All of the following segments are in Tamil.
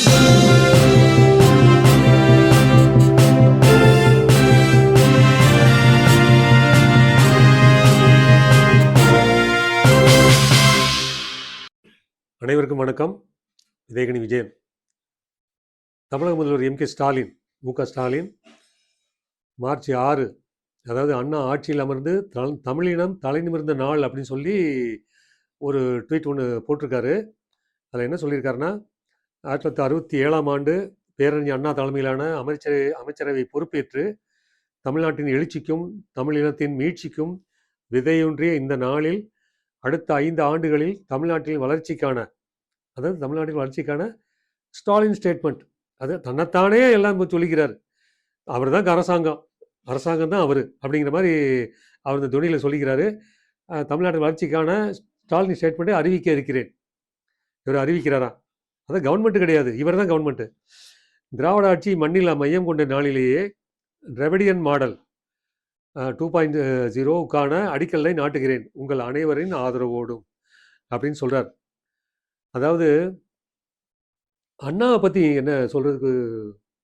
அனைவருக்கும் வணக்கம். இதயகனி விஜயன். தமிழக முதல்வர் எம்.கே. ஸ்டாலின், மு.க. ஸ்டாலின் மார்ச் 6, அதாவது அண்ணா ஆட்சியில் அமர்ந்து தமிழினம் தலை நிமிர்ந்த நாள் அப்படின்னு சொல்லி ஒரு ட்வீட் ஒன்று போட்டிருக்காரு. அதில் என்ன சொல்லியிருக்காருன்னா, 1967ஆம் ஆண்டு பேரறிஞர் அண்ணா தலைமையிலான அமைச்சரவை பொறுப்பேற்று தமிழ்நாட்டின் எழுச்சிக்கும் தமிழினத்தின் மீட்சிக்கும் விதையொன்றிய இந்த நாளில் அடுத்த 5 ஆண்டுகளில் தமிழ்நாட்டின் வளர்ச்சிக்கான ஸ்டாலின் ஸ்டேட்மெண்ட், அது தன்னைத்தானே எல்லாம் சொல்லிக்கிறார். அவர் தான் அரசாங்கம் தான் அவர் அப்படிங்கிற மாதிரி அவர் இந்த துணியில் சொல்லிக்கிறாரு. தமிழ்நாட்டின் வளர்ச்சிக்கான ஸ்டாலின் ஸ்டேட்மெண்ட்டை அறிவிக்க இருக்கிறேன். இவர் அறிவிக்கிறாரா? அதான் கவர்மெண்ட் கிடையாது, இவர் தான் கவர்மெண்ட்டு. திராவிட ஆட்சி மண்ணில் மையம் கொண்ட நாளிலேயே டிராவிடியன் மாடல் 2.0க்கான அடிக்கல்லை நாட்டுகிறேன் உங்கள் அனைவரின் ஆதரவோடும் அப்படின்னு சொல்கிறார். அதாவது அண்ணாவை பற்றி என்ன சொல்கிறதுக்கு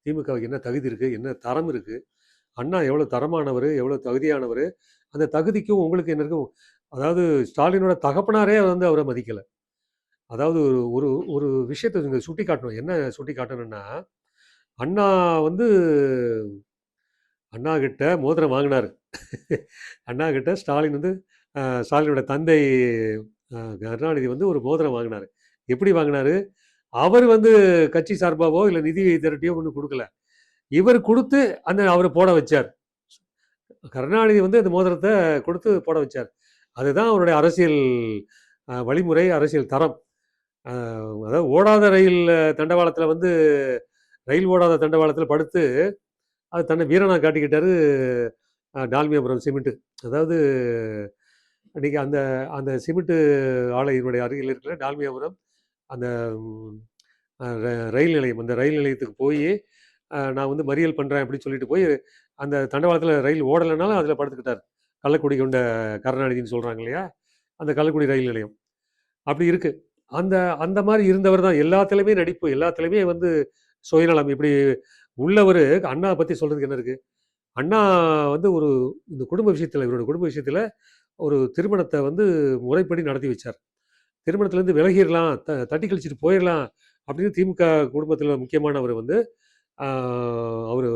திமுகவுக்கு என்ன தகுதி இருக்குது, என்ன தரம் இருக்குது, அண்ணா எவ்வளோ தரமானவர், எவ்வளோ தகுதியானவர், அந்த தகுதிக்கும் உங்களுக்கு என்ன இருக்கும். அதாவது ஸ்டாலினோட தகப்பனாரே அவரை மதிக்கலை. அதாவது ஒரு ஒரு விஷயத்தை இங்கே சுட்டி காட்டணும். என்ன சுட்டி காட்டணும்னா, அண்ணா அண்ணா கிட்ட மோதிரம் வாங்கினார். அண்ணா கிட்ட ஸ்டாலினோட தந்தை கருணாநிதி ஒரு மோதிரம் வாங்கினார். எப்படி வாங்கினார்? அவர் கட்சி சார்பாவோ இல்லை நிதி திரட்டியோ ஒன்றும் கொடுக்கல. இவர் கொடுத்து அவரை போட வச்சார். கருணாநிதி அந்த மோதிரத்தை கொடுத்து போட வச்சார். அதுதான் அவருடைய அரசியல் வழிமுறை, அரசியல் தரம். அதாவது ஓடாத ரயில் தண்டவாளத்தில் ரயில் ஓடாத தண்டவாளத்தில் படுத்து அது தன்னை வீரனாக காட்டிக்கிட்டாரு டால்மியாபுரம் சிமெண்ட்டு. அதாவது இன்றைக்கி அந்த சிமெண்ட்டு ஆலையினுடைய அருகில் இருக்கிற டால்மியாபுரம் அந்த ரயில் நிலையம், அந்த ரயில் நிலையத்துக்கு போய் நான் மறியல் பண்ணுறேன் அப்படின்னு சொல்லிட்டு போய் அந்த தண்டவாளத்தில் ரயில் ஓடலைனாலும் அதில் படுத்துக்கிட்டார். கள்ளக்குடி கொண்ட கருணாநிதினு சொல்கிறாங்க இல்லையா, அந்த கள்ளக்குடி ரயில் நிலையம் அப்படி இருக்குது. அந்த மாதிரி இருந்தவர் தான். எல்லாத்துலேயுமே நடிப்பு, எல்லாத்துலேயுமே சுயநலம் இப்படி உள்ளவர். அண்ணா பற்றி சொல்கிறதுக்கு என்ன இருக்குது? அண்ணா இந்த குடும்ப விஷயத்தில், இவரோட குடும்ப விஷயத்தில் ஒரு திருமணத்தை முறைப்படி நடத்தி வச்சார். திருமணத்துலேருந்து விலகிடலாம், தட்டி கழிச்சிட்டு போயிடலாம் அப்படின்னு திமுக குடும்பத்தில் முக்கியமானவர் அவர்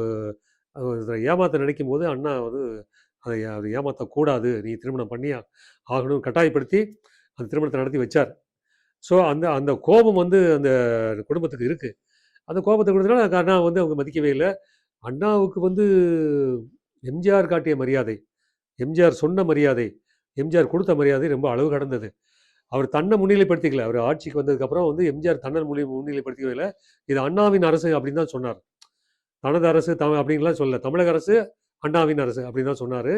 ஏமாற்ற நினைக்கும் போது அண்ணா அதை ஏமாற்றக்கூடாது, நீ திருமணம் பண்ணி ஆகணும் கட்டாயப்படுத்தி அந்த திருமணத்தை நடத்தி வச்சார். ஸோ அந்த கோபம் அந்த குடும்பத்துக்கு இருக்குது. அந்த கோபத்தை கொடுத்தனால அண்ணா அவங்க மதிக்கவே இல்லை. அண்ணாவுக்கு எம்ஜிஆர் காட்டிய மரியாதை, எம்ஜிஆர் சொன்ன மரியாதை, எம்ஜிஆர் கொடுத்த மரியாதை ரொம்ப அளவு கடந்தது. அவர் தன்னை முன்னிலைப்படுத்திக்கல. அவர் ஆட்சிக்கு வந்ததுக்கப்புறம் எம்ஜிஆர் தன்னை முன்னிலைப்படுத்திக்கவே இல்லை. இது அண்ணாவின் அரசு அப்படின்னு தான் சொன்னார். தனது அரசு அப்படின்லாம் சொல்ல, தமிழக அரசு அண்ணாவின் அரசு அப்படின்னு தான் சொன்னார்.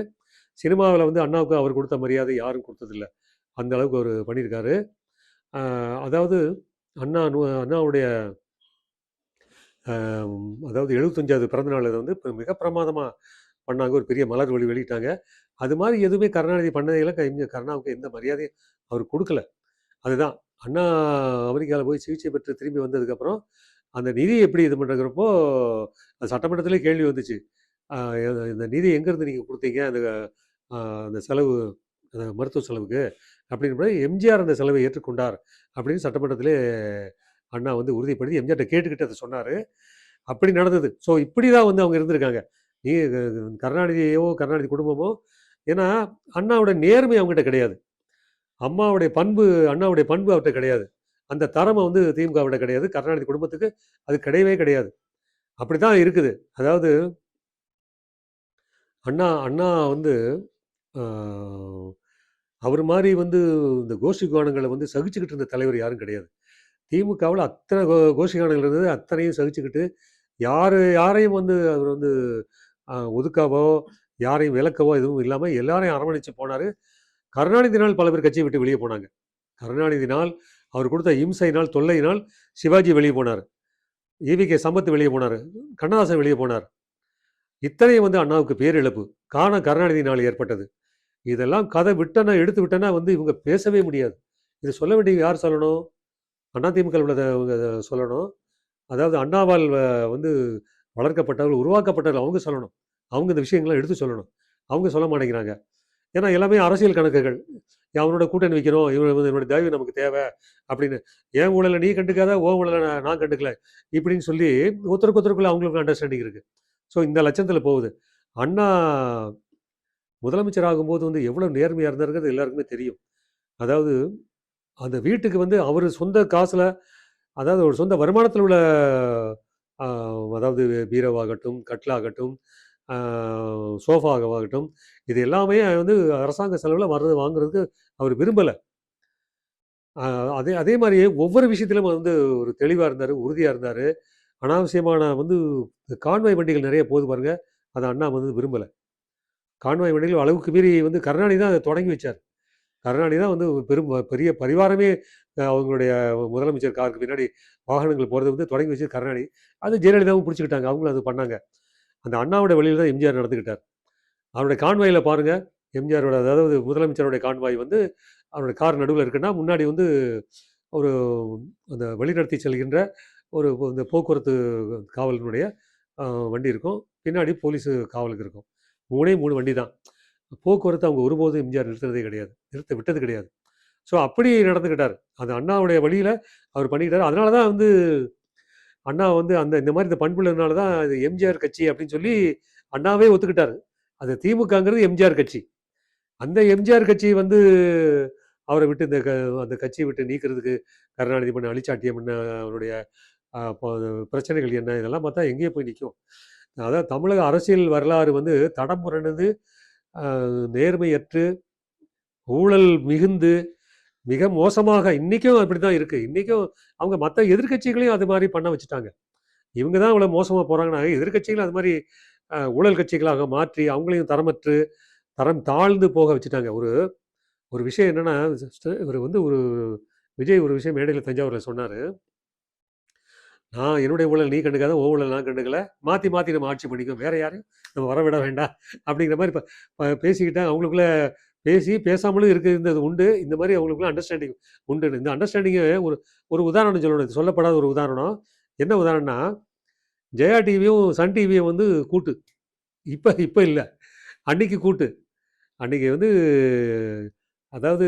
சினிமாவில் அண்ணாவுக்கு அவர் கொடுத்த மரியாதை யாரும் கொடுத்ததில்லை. அந்த அளவுக்கு அவர் பண்ணியிருக்காரு. அதாவது அண்ணாவுடைய அதாவது 75வது பிறந்தநாள் இப்போ மிக பிரமாதமாக பண்ணாங்க. ஒரு பெரிய மலர் வெளியிட்டாங்க. அது மாதிரி எதுவுமே கருணாநிதி பண்ணதில் கருணாவுக்கு எந்த மரியாதையும் அவர் கொடுக்கல. அதுதான் அண்ணா அமெரிக்காவில் போய் சிகிச்சை பெற்று திரும்பி வந்ததுக்கப்புறம் அந்த நிதி எப்படி இது பண்ணுறங்கிறப்போ சட்டமன்றத்திலே கேள்வி வந்துச்சு. இந்த நிதி எங்கேருந்து நீங்கள் கொடுத்தீங்க, அந்த செலவு, அந்த மருத்துவ செலவுக்கு அப்படின்னு எம்ஜிஆர் அந்த செலவை ஏற்றுக்கொண்டார் அப்படின்னு சட்டமன்றத்திலே அண்ணா உறுதிப்படுத்தி எம்ஜிஆர்ட்ட கேட்டுக்கிட்டு அதை சொன்னார். அப்படி நடந்தது. ஸோ இப்படி தான் அவங்க இருந்திருக்காங்க. கருணாநிதி குடும்பமோ, ஏன்னா அண்ணாவோட நேர்மை அவங்ககிட்ட கிடையாது, அண்ணாவுடைய பண்பு அவர்கிட்ட கிடையாது, அந்த திறமை திமுகவிட கிடையாது, கருணாநிதி குடும்பத்துக்கு அது கிடையவே கிடையாது. அப்படி தான் இருக்குது. அதாவது அண்ணா அவர் மாதிரி இந்த கோஷ்டி கானங்களை சகிச்சுக்கிட்டு இருந்த தலைவர் யாரும் கிடையாது. திமுகவில் அத்தனை கோஷ்டி கானங்கள் இருந்தது. அத்தனையும் சகிச்சுக்கிட்டு யாரையும் அவர் ஒதுக்காவோ யாரையும் விளக்கவோ எதுவும் இல்லாமல் எல்லாரையும் அரவணைச்சு போனார். கருணாநிதினால் பல பேர் கட்சியை விட்டு வெளியே போனாங்க. கருணாநிதினால், அவர் கொடுத்த இம்சையினால், தொல்லையினால் சிவாஜி வெளியே போனார், ஈவிகே சம்பத் வெளியே போனார், கண்ணதாசன் வெளியே போனார். இத்தனையும் அண்ணாவுக்கு பேரிழப்பு கருணாநிதினால் ஏற்பட்டது. இதெல்லாம் கதை எடுத்து விட்டனா இவங்க பேசவே முடியாது. இது சொல்ல வேண்டிய யார் சொல்லணும்? அதிமுக உள்ளதை சொல்லணும். அதாவது அண்ணாவால் வந்து வளர்க்கப்பட்டவர்கள், உருவாக்கப்பட்டவர்கள் அவங்க சொல்லணும். அவங்க இந்த விஷயங்கள எடுத்து சொல்லணும். அவங்க சொல்ல மாட்டேங்கிறாங்க. ஏன்னா எல்லாமே அரசியல் கணக்குகள். அவனோட கூட்டணி வைக்கணும், இவன் வந்து என்னோட தயவு நமக்கு தேவை அப்படின்னு. என் ஊழல நீ கண்டுக்காத, உன் ஊழல நான் கண்டுக்கல. இப்படின்னு சொல்லி ஒருத்தருக்கு ஒருத்தருக்குள்ள அவங்களுக்கு அண்டர்ஸ்டாண்டிங் இருக்கு. ஸோ இந்த லட்சத்தில போகுது. அண்ணா முதலமைச்சர் ஆகும்போது வந்து எவ்வளவு நேர்மையா இருந்தாருங்கிறது எல்லாருக்குமே தெரியும். அதாவது அந்த வீட்டுக்கு வந்து அவரு சொந்த காசுல, அதாவது ஒரு சொந்த வருமானத்தில உள்ள அ அதாவது பீரோவாகட்டும், கட்டிலாகட்டும், அ சோஃபாவாகட்டும், இது எல்லாமே வந்து அரசாங்க செலவுல வர்றது வாங்குறதுக்கு அவர் விரும்பல. அ அதே அதே மாரி ஒவ்வொரு விஷயத்திலும் வந்து ஒரு தெளிவா இருந்தாரு, உறுதியா இருந்தாரு. அனாவசியமான வந்து கான்வாய் வண்டிகள் நெறைய போகுது பாருங்க. அத அண்ணா வந்து விரும்பல. கான்வாய் வண்டிகள் அளவுக்கு மீறி வந்து கருணாநிதி தான் அத தொடங்கி வச்சாரு. கருணாநிதி தான் வந்து பெரிய பரிவாரமே அவங்களுடைய முதலமைச்சர் காருக்கு பின்னாடி வாகனங்கள் போறத வந்து தொடங்கி வச்சது கருணாநிதி. அது ஜெயலலிதாவும் புடிச்சுக்கிட்டாங்க. அவங்களும் அது பண்ணாங்க. அந்த அண்ணாவோட வழியில தான் எம்ஜிஆர் நடந்துக்கிட்டார். அவருடைய கான்வாய்ல பாருங்க, எம்ஜிஆரோட அதாவது முதலமைச்சருடைய கான்வாய் வந்து அவருடைய கார் நடுவுல இருக்குன்னா, முன்னாடி வந்து ஒரு அந்த வழிநடத்தி செல்கின்ற ஒரு இந்த போக்குவரத்து காவலினுடைய அ வண்டி இருக்கும். பின்னாடி போலீஸு காவலுக்கு இருக்கும். 3ஏ 3 வண்டி தான். போக்குவரத்து அவங்க ஒருபோதும் எம்ஜிஆர் நிறுத்துனதே கிடையாது. நிறுத்த விட்டது கிடையாது. ஸோ அப்படி நடந்துக்கிட்டாரு. அது அண்ணாவுடைய வழியில அவர் பண்ணிக்கிட்டாரு. அதனால தான் வந்து அண்ணா வந்து அந்த இந்த மாரி இந்த பண்புள்ளதுனால தான் இது எம்ஜிஆர் கட்சி அப்படின்னு சொல்லி அண்ணாவே ஒத்துக்கிட்டாரு. அது திமுகங்கிறது எம்ஜிஆர் கட்சி. அந்த எம்ஜிஆர் கட்சி வந்து அவர விட்டு இந்த அந்த கட்சிய விட்டு நீக்கிறதுக்கு கருணாநிதி பண்ண அழிச்சாட்டியம் என்ன, அவருடைய அப்போ பிரச்சனைகள் என்ன, இதெல்லாம் பார்த்தா எங்கேயோ போய் நிக்கும். அதாவது தமிழக அரசியல் வரலாறு வந்து தடம் புரண்டது, அ நேர்மையற்று, ஊழல் மிகுந்து, மிக மோசமாக இன்னைக்கும் அப்படித்தான் இருக்கு. இன்னைக்கும் அவங்க மத்த எதிர்க்கட்சிகளையும் அது மாரி பண்ண வச்சுட்டாங்க. இவங்க தான் இவ்வளோ மோசமா போறாங்கன்னா, எதிர்க்கட்சிகளும் அது மாரி ஊழல் கட்சிகளாக மாற்றி, அவங்களையும் தரமற்று, தரம் தாழ்ந்து போக வச்சுட்டாங்க. ஒரு ஒரு விஷயம் என்னன்னா, இவரு வந்து ஒரு விஜய் ஒரு விஷயம் மேடையில தஞ்சாவூர்ல சொன்னாரு. என்னுடைய ஊழல் நீ கண்டுக்காத, உன் ஊழல் நான் கண்டுக்கல. மாத்தி மாத்தி நம்ம ஆட்சி பண்ணிக்குவோம். வேற யாரையும் நம்ம வரவிட வேண்டாம். அப்படிங்கிற மாரி பேசிக்கிட்டாங்க. அவங்களுக்குள்ள பேசி பேசாமலும் இருந்தது உண்டு. இந்த மாரி அவங்களுக்குள்ள அண்டர்ஸ்டாண்டிங் உண்டுன்னு. இந்த அண்டர்ஸ்டாண்டிங்க ஒரு ஒரு உதாரணம் சொல்லணும். இது சொல்லப்படாத ஒரு உதாரணம். என்ன உதாரணம்னா, ஜெயா டிவியும், சன் டிவியும் வந்து கூட்டு. இப்ப இப்ப இல்ல. அன்னைக்கு கூட்டு. அன்னைக்கு வந்து அதாவது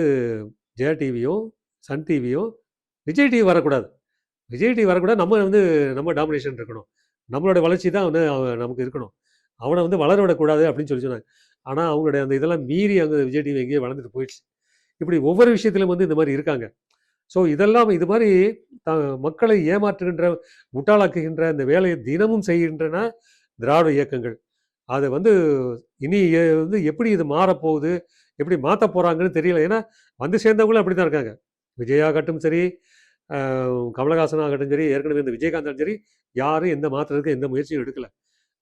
ஜெயா டிவியும், சன் டிவியும், விஜய் டிவி வரக்கூடாது. விஜய் டிவி வரக்கூடாது. நம்ம வந்து நம்ம டாமினேஷன் இருக்கணும். நம்மளோட வளர்ச்சி தான் வந்து நமக்கு இருக்கணும். அவன வந்து வளர விடக்கூடாது அப்படின்னு சொல்லி சொன்னாங்க. ஆனா, அவங்களுடைய அந்த இதெல்லாம் மீறி அங்க விஜய் டிவி எங்கேயோ வளர்ந்துட்டு போயிடுச்சு. இப்படி ஒவ்வொரு விஷயத்திலும் வந்து இந்த மாரி இருக்காங்க. ஸோ இதெல்லாம் இது மாரி த மக்களை ஏமாற்றுகின்ற, முட்டாளாக்குகின்ற இந்த வேலையை தினமும் செய்கின்றன திராவிட இயக்கங்கள். அது வந்து இனி வந்து எப்படி இது மாறப்போகுது? எப்படி மாத்தப் போறாங்கன்னு தெரியல. ஏன்னா, வந்து சேர்ந்தவங்களும் அப்படித்தான் இருக்காங்க. விஜய் ஆகட்டும் சரி, அ கமலஹாசன் ஆகட்டும் சரி, ஏற்கனவே இந்த விஜயகாந்தாலும் சரி, யாரும் எந்த மாத்துறதுக்கு எந்த முயற்சியும் எடுக்கல.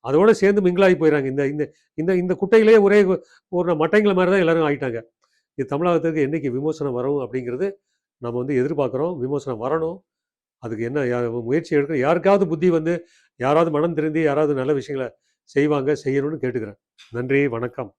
அதோட சேர்ந்து மிங்கிள் ஆகி போயிறாங்க. இந்த இந்த இந்த இந்த குட்டையிலேயே ஒரே ஒரு மட்டைங்கள மாரி தான் எல்லாரும் ஆயிட்டாங்க. இது தமிழகத்துக்கு என்னைக்கு விமோசனம் வரும் அப்படிங்கிறது நம்ம வந்து எதிர்பார்க்குறோம். விமோசனம் வரணும். அதுக்கு என்ன முயற்சி எடுக்கணும். யாருக்காவது புத்தி வந்து யாராவது மனம் திருந்தி யாராவது நல்ல விஷயங்கள செய்வாங்க, செய்யணும்னு கேட்டுக்கிறேன். நன்றி, வணக்கம்.